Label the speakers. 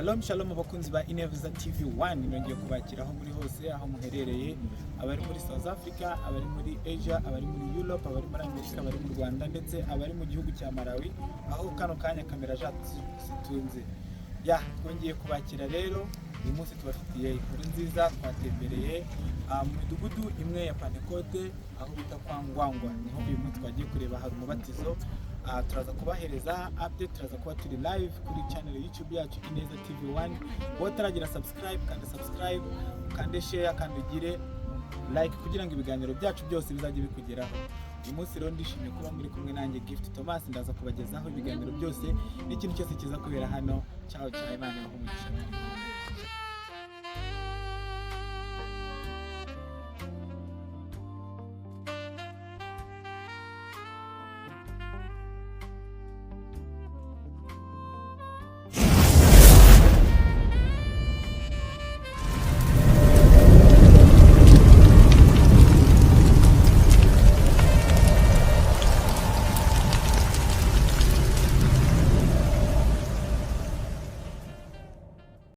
Speaker 1: Shalom shalom abakunzi ba Inevza TV1 nongeye kubakiraho muri hose aho muherereye abari muri South Africa abari muri Asia abari muri Europe abari muri America abari mu Rwanda ndetse abari mu gihugu cya Malawi aho kano kanya kamera zitunze twongeye kubakira rero uyu munsi tubafitiye inkuru nziza twatembereye mu midugudu imwe ya Pentecote aho bita kwa Ngwangwa niho uyu munsi twagiye kureba hari umubatizo turaza kubahereza update turaza kuba turi live kuri channel YouTube yacu Inevza TV1 wowe utaragira subscribe kandi share kandi ugire like kugira ngo ibiganiro byacu byose bizajye bikugeraho. Uyu munsi rero ndishimye kuba muri kumwe nanjye Gift Thomas ndaza kubagezaho ibiganiro byose n'ikintu cyose kiza kubera hano. Ciao Imana ibahe umugisha.